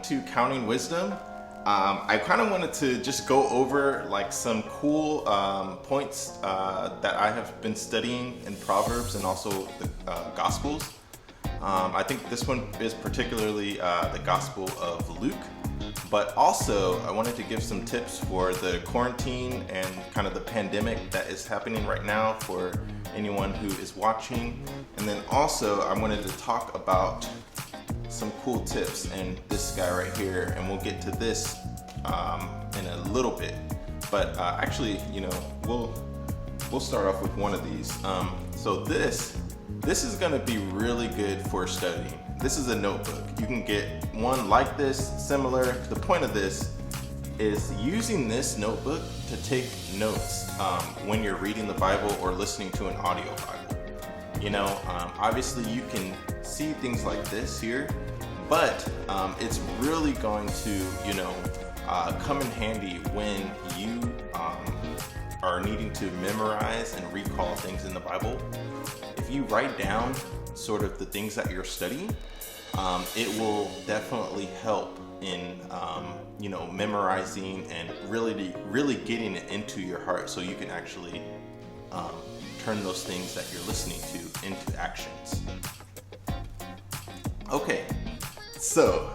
to Counting Wisdom. I kind of wanted to just go over like some cool points that I have been studying in Proverbs and also the Gospels. I think this one is particularly the Gospel of Luke, but also I wanted to give some tips for the quarantine and kind of the pandemic that is happening right now for anyone who is watching. And then also I wanted to talk about some cool tips and this guy right here, and we'll get to this in a little bit. But actually, we'll start off with one of these. So this is going to be really good for studying. This is a notebook. You can get one like this, similar. The point of this is using this notebook to take notes when you're reading the Bible or listening to an audio Bible. Obviously you can see things like this here, but it's really going to, come in handy when you are needing to memorize and recall things in the Bible. If you write down sort of the things that you're studying, it will definitely help in memorizing and really getting it into your heart, so you can actually turn those things that you're listening to into actions. Okay, so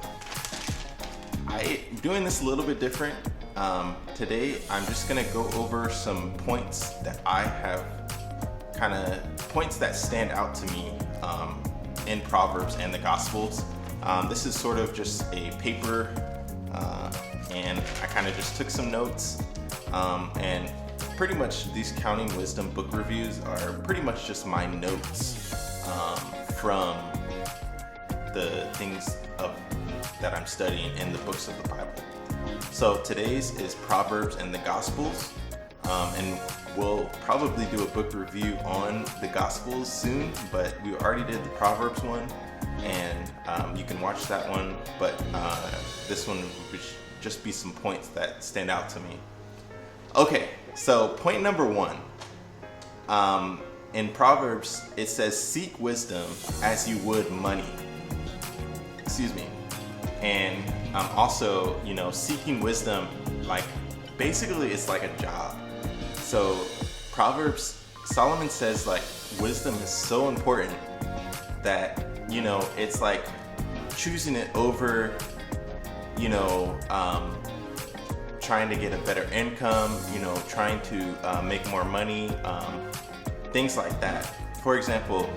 I'm doing this a little bit different. Today I'm just gonna go over some points that I have, points that stand out to me in Proverbs and the Gospels. This is sort of just a paper, and I kind of just took some notes, and pretty much these Counting Wisdom book reviews are pretty much just my notes from the things that I'm studying in the books of the Bible. So today's is Proverbs and the Gospels, and we'll probably do a book review on the Gospels soon, but we already did the Proverbs one, and you can watch that one, but this one would just be some points that stand out to me. Okay, so point number one. In Proverbs, it says, seek wisdom as you would money. Excuse me. And also, seeking wisdom, like, basically it's like a job. So Proverbs, Solomon says, like, wisdom is so important that, it's like choosing it over, trying to get a better income, trying to make more money, things like that. For example,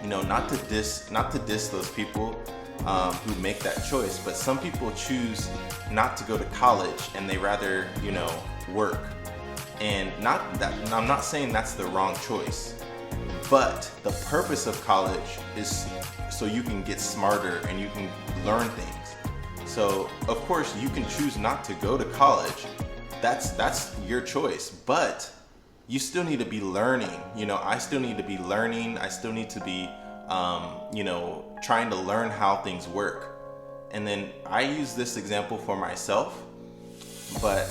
not to diss those people who make that choice, but some people choose not to go to college and they rather, work. And I'm not saying that's the wrong choice, but the purpose of college is so you can get smarter and you can learn things. So of course you can choose not to go to college. That's your choice, but you still need to be learning. I still need to be learning. I still need to be, trying to learn how things work. And then I use this example for myself, but,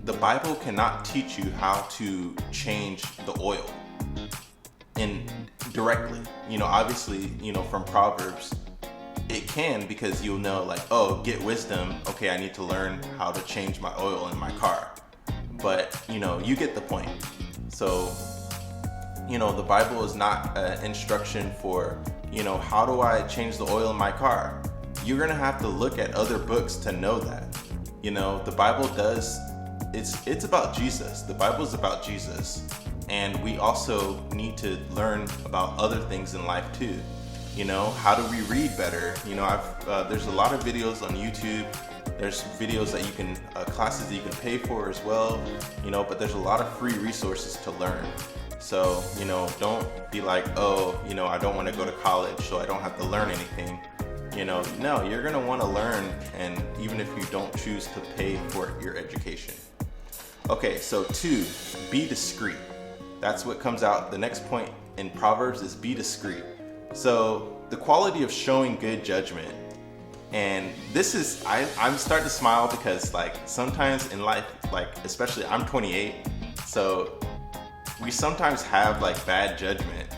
the Bible cannot teach you how to change the oil directly. Obviously, from Proverbs, it can, because you'll know, like, oh, get wisdom. Okay, I need to learn how to change my oil in my car. But, you get the point. So, the Bible is not an instruction for, how do I change the oil in my car? You're going to have to look at other books to know that. The Bible it's about Jesus. The Bible is about Jesus. And we also need to learn about other things in life too. How do we read better? There's a lot of videos on YouTube. There's videos that you can, classes that you can pay for as well, but there's a lot of free resources to learn. So, don't be like, oh, I don't want to go to college, so I don't have to learn anything. No, you're going to want to learn, and even if you don't choose to pay for your education. Okay, so 2, be discreet. That's what comes out. The next point in Proverbs is be discreet. So the quality of showing good judgment. And this is, I'm starting to smile because, like, sometimes in life, like, especially I'm 28, so we sometimes have like bad judgment,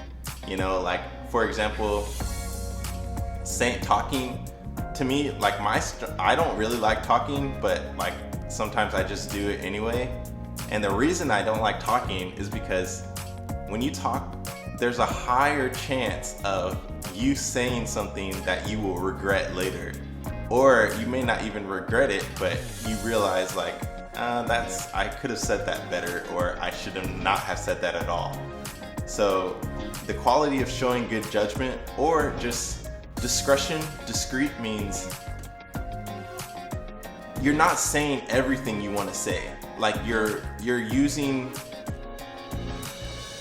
like, for example, talking to me, like I don't really like talking, but like sometimes I just do it anyway. And the reason I don't like talking is because when you talk, there's a higher chance of you saying something that you will regret later. Or you may not even regret it, but you realize like, I could have said that better, or I should have not have said that at all. So the quality of showing good judgment or just discretion, discreet means you're not saying everything you want to say. Like you're using,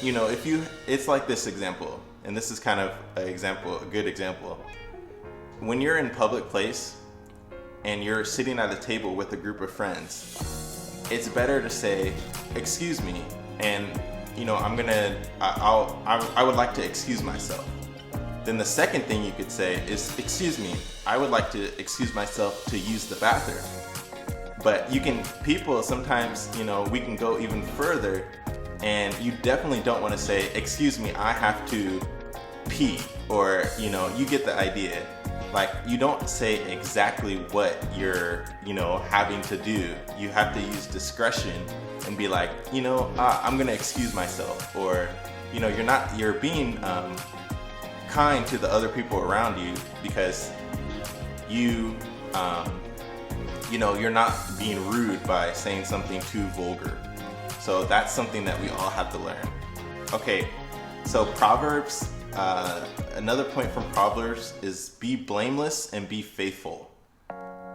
it's like this example, and this is kind of a good example. When you're in public place and you're sitting at a table with a group of friends, it's better to say, excuse me, and I would like to excuse myself. Then the second thing you could say is, excuse me, I would like to excuse myself to use the bathroom. But people sometimes, we can go even further, and you definitely don't want to say, excuse me, I have to pee, or, you get the idea. Like, you don't say exactly what you're, having to do. You have to use discretion and be like, I'm gonna excuse myself, or, you're being kind to the other people around you because you're not being rude by saying something too vulgar. So that's something that we all have to learn. Okay, so Proverbs, another point from Proverbs is be blameless and be faithful.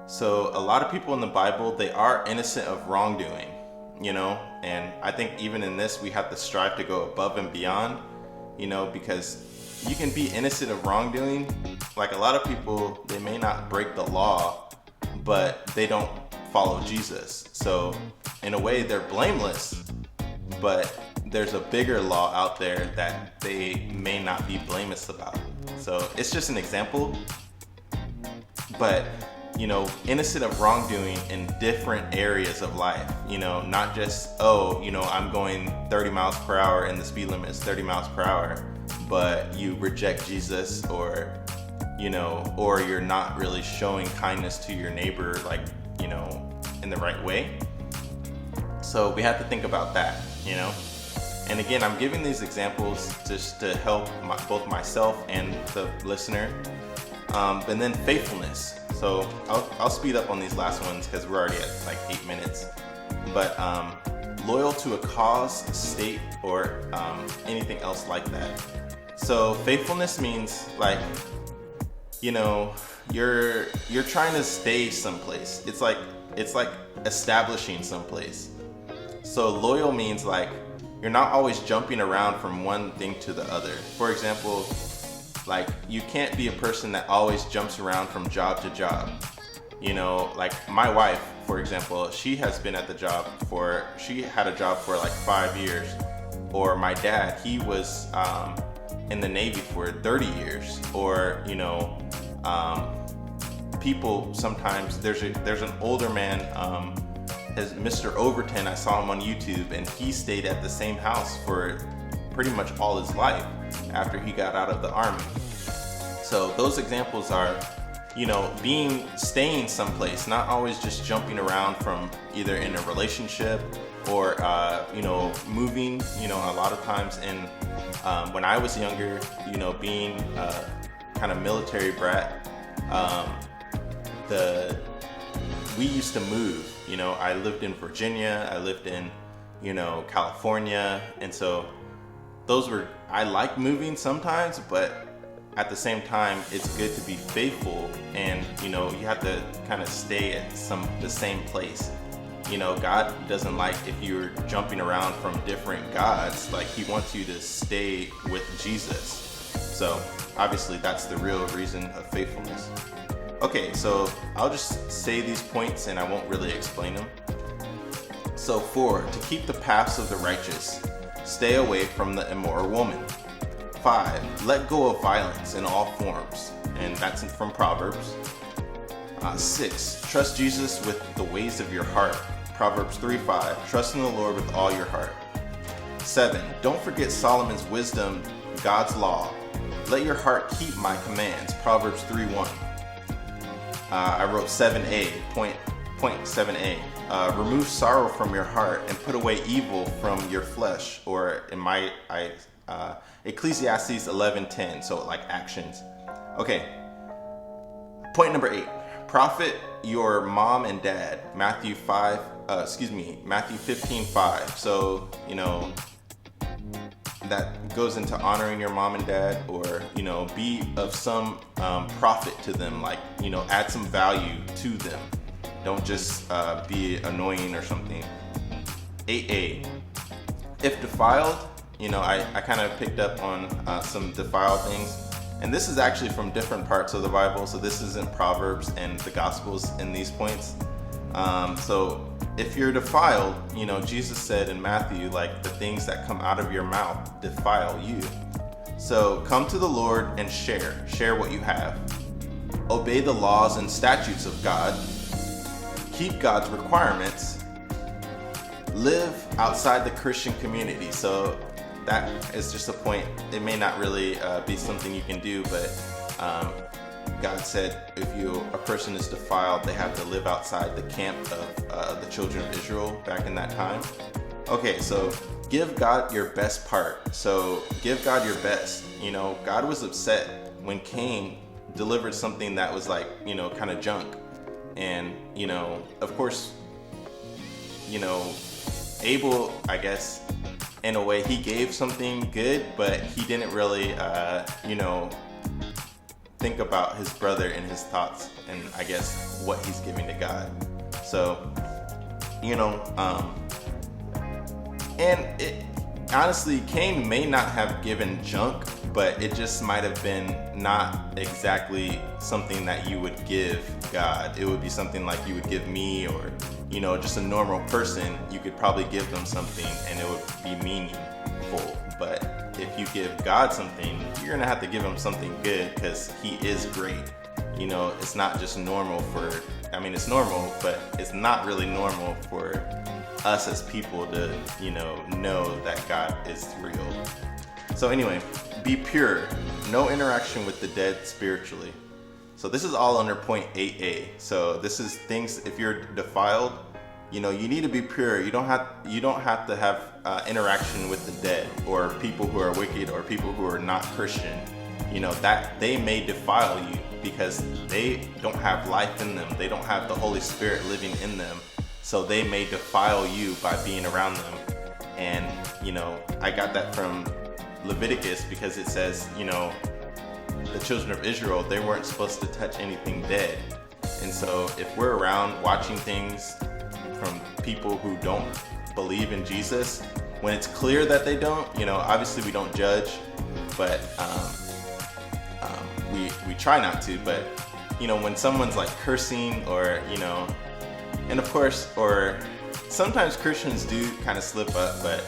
So a lot of people in the Bible, they are innocent of wrongdoing, and I think even in this, we have to strive to go above and beyond, because you can be innocent of wrongdoing. Like a lot of people, they may not break the law, but they don't follow Jesus. So in a way, they're blameless, but there's a bigger law out there that they may not be blameless about. So it's just an example, but innocent of wrongdoing in different areas of life, not just, I'm going 30 miles per hour and the speed limit is 30 miles per hour, but you reject Jesus, or you're not really showing kindness to your neighbor, like, in the right way. So we have to think about that, And again, I'm giving these examples just to help both myself and the listener. And then faithfulness. So I'll speed up on these last ones because we're already at like 8 minutes. But loyal to a cause, state, or anything else like that. So faithfulness means like, you're trying to stay someplace. It's like establishing someplace. So loyal means like you're not always jumping around from one thing to the other. For example, like you can't be a person that always jumps around from job to job. Like my wife, for example, she has been at she had a job for like 5 years. Or my dad, he was in the Navy for 30 years. Or, people sometimes, there's an older man, Mr. Overton, I saw him on YouTube, and he stayed at the same house for pretty much all his life after he got out of the Army. So those examples are, staying someplace, not always just jumping around from either in a relationship or, moving, a lot of times. And when I was younger, being a kind of military brat, we used to move. I lived in Virginia, I lived in, California. And so I like moving sometimes, but at the same time, it's good to be faithful, and, you have to kind of stay at the same place. God doesn't like if you're jumping around from different gods. Like, he wants you to stay with Jesus. So obviously that's the real reason of faithfulness. Okay, so I'll just say these points and I won't really explain them. So 4, to keep the paths of the righteous, stay away from the immoral woman. 5, let go of violence in all forms, and that's from Proverbs. 6, trust Jesus with the ways of your heart. Proverbs 3:5, trust in the Lord with all your heart. 7, don't forget Solomon's wisdom, God's law. Let your heart keep my commands. Proverbs 3:1. I wrote 7a, point 7a. Remove sorrow from your heart and put away evil from your flesh. Or in my Ecclesiastes 11:10. So like actions. Okay. Point number 8. Profit your mom and dad. Matthew 15:5. So, that goes into honoring your mom and dad, or, be of some profit to them, like, add some value to them. Don't just be annoying or something. 8a. If defiled, I kind of picked up on some defiled things. And this is actually from different parts of the Bible. So this isn't Proverbs and the Gospels in these points. So if you're defiled, Jesus said in Matthew, like, the things that come out of your mouth defile you. So come to the Lord and share what you have. Obey the laws and statutes of God. Keep God's requirements. Live outside the Christian community. So that is just a point. It may not really be something you can do, but God said if a person is defiled, they have to live outside the camp of the children of Israel back in that time. Okay, so give God your best part. So give God your best. God was upset when Cain delivered something that was like, kind of junk. And, of course, Abel, I guess, in a way, he gave something good, but he didn't really, think about his brother and his thoughts, and I guess what he's giving to God. So, and it honestly, Cain may not have given junk, but it just might have been not exactly something that you would give God. It would be something like you would give me, or, just a normal person. You could probably give them something and it would be meaningful. But if you give God something, you're gonna have to give him something good, because he is great. It's not just normal it's normal, but it's not really normal for us as people to, know that God is real. So anyway, be pure. No interaction with the dead spiritually. So this is all under point 8a. So this is things, if you're defiled, you need to be pure. You don't have to have interaction with the dead, or people who are wicked, or people who are not Christian. That they may defile you because they don't have life in them. They don't have the Holy Spirit living in them. So they may defile you by being around them. And, I got that from Leviticus, because it says, the children of Israel, they weren't supposed to touch anything dead. And so if we're around watching things from people who don't believe in Jesus, when it's clear that they don't, obviously we don't judge, but we try not to. But when someone's like cursing, or and of course, or sometimes Christians do kind of slip up, but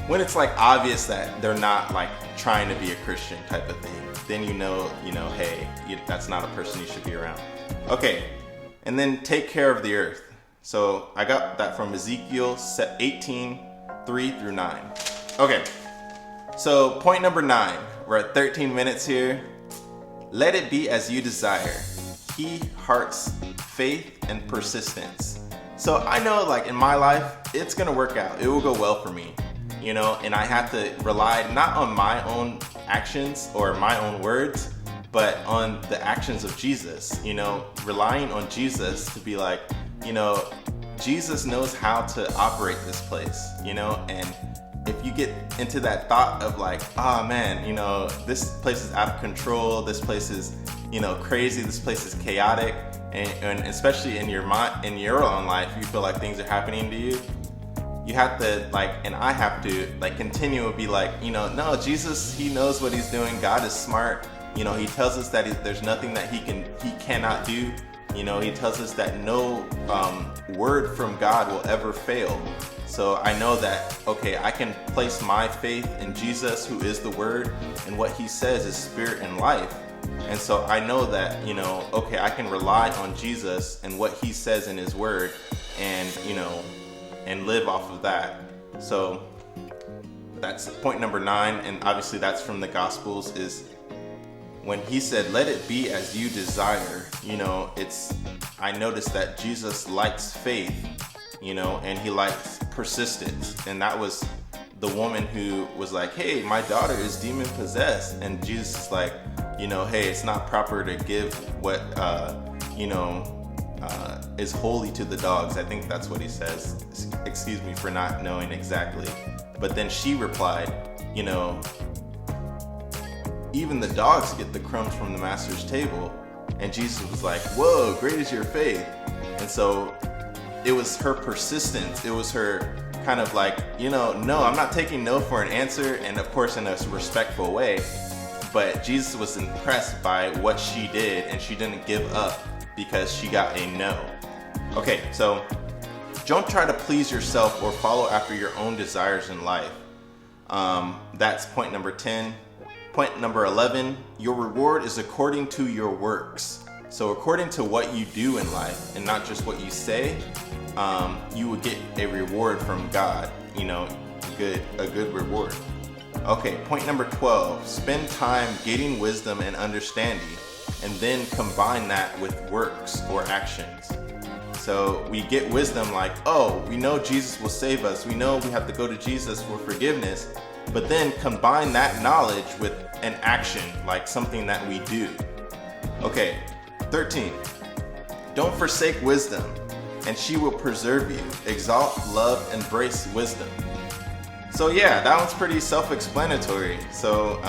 when it's like obvious that they're not like trying to be a Christian type of thing, then hey, that's not a person you should be around. Okay, and then take care of the earth. So I got that from Ezekiel 18:3-9. Okay, so point number 9. We're at 13 minutes here. Let it be as you desire. Key heart's faith and persistence. So I know, like, in my life, it's gonna work out. It will go well for me, and I have to rely not on my own actions or my own words, but on the actions of Jesus. Relying on Jesus to be like, Jesus knows how to operate this place, and if you get into that thought of like, oh man, this place is out of control, this place is, crazy, this place is chaotic, and especially in your mind, in your own life, you feel like things are happening to you. You have to and I have to continue to be like, no, Jesus, he knows what he's doing. God is smart. He tells us that there's nothing that he cannot do. He tells us that no word from God will ever fail. So I know that, okay, I can place my faith in Jesus, who is the Word, and what he says is spirit and life. And so I know that, okay, I can rely on Jesus and what he says in his Word, and, and live off of that. So that's point number 9, and obviously that's from the Gospels, is when he said, let it be as you desire. I noticed that Jesus likes faith, and he likes persistence. And that was the woman who was like, hey, my daughter is demon possessed. And Jesus is like, hey, it's not proper to give what, is holy to the dogs. I think that's what he says. Excuse me for not knowing exactly. But then she replied, even the dogs get the crumbs from the master's table. And Jesus was like, whoa, great is your faith. And so it was her persistence. It was her kind of like, no, I'm not taking no for an answer. And of course, in a respectful way. But Jesus was impressed by what she did, and she didn't give up because she got a no. Okay, so don't try to please yourself or follow after your own desires in life. That's point number 10. Point number 11, your reward is according to your works. So according to what you do in life and not just what you say, you will get a reward from God, a good reward. Okay, point number 12, spend time getting wisdom and understanding, and then combine that with works or actions. So we get wisdom like, oh, we know Jesus will save us. We know we have to go to Jesus for forgiveness. But then combine that knowledge with an action, like something that we do. Okay, 13. Don't forsake wisdom, and she will preserve you. Exalt, love, embrace wisdom. So yeah, that one's pretty self-explanatory. So,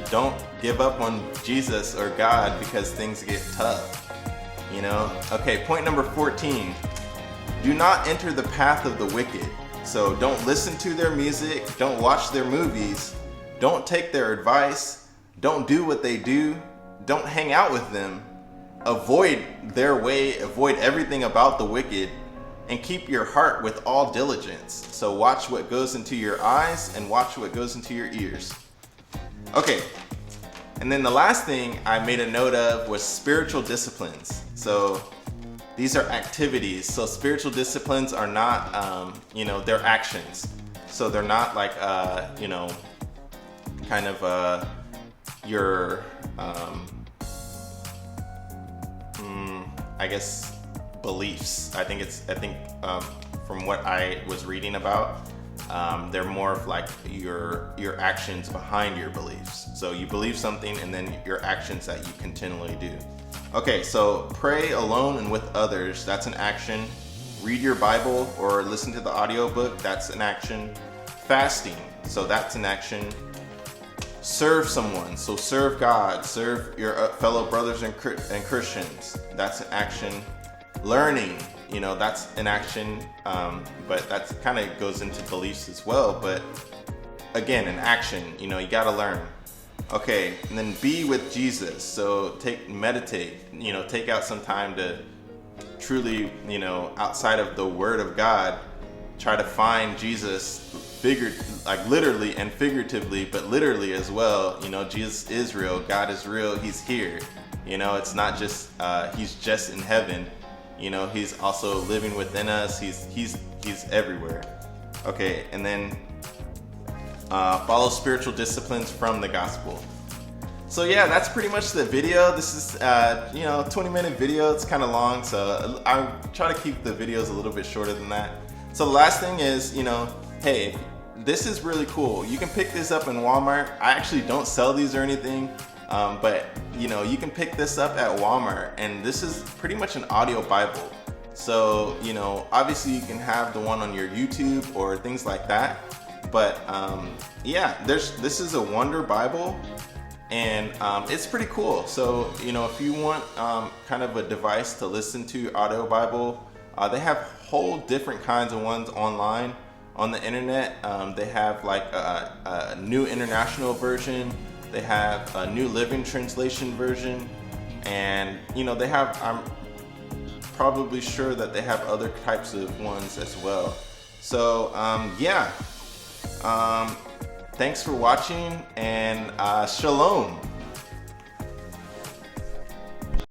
don't give up on Jesus or God because things get tough. Okay, point number 14. Do not enter the path of the wicked. So don't listen to their music, don't watch their movies, don't take their advice, don't do what they do, don't hang out with them, avoid their way, avoid everything about the wicked, and keep your heart with all diligence. So watch what goes into your eyes and watch what goes into your ears. Okay, and then the last thing I made a note of was spiritual disciplines. So these are activities. So spiritual disciplines are not, they're actions. So they're not like, your, beliefs. I think from what I was reading about, they're more of like your actions behind your beliefs. So you believe something and then your actions that you continually do. Okay, so pray alone and with others, that's an action. Read your Bible or listen to the audiobook, that's an action. Fasting, so that's an action. Serve someone, so serve God, serve your fellow brothers and Christians, that's an action. Learning, that's an action, but that kind of goes into beliefs as well. But again, an action, you gotta learn. Okay, and then be with Jesus. So meditate, take out some time to truly, outside of the Word of God, try to find Jesus, like literally and figuratively, but literally as well. Jesus is real, God is real, He's here. It's not just He's just in heaven. He's also living within us. He's everywhere. Okay, and then follow spiritual disciplines from the gospel. So yeah, that's pretty much the video. This is 20-minute video. It's kind of long, so I try to keep the videos a little bit shorter than that. So the last thing is, hey, this is really cool. You can pick this up in Walmart. I actually don't sell these or anything. But you can pick this up at Walmart, and this is pretty much an audio Bible. So obviously you can have the one on your YouTube or things like that. But this is a Wonder Bible, and it's pretty cool. So if you want kind of a device to listen to audio Bible, they have whole different kinds of ones online on the internet. They have like a New International Version. They have a New Living Translation version, and they have, I'm probably sure that they have other types of ones as well. So thanks for watching, and shalom.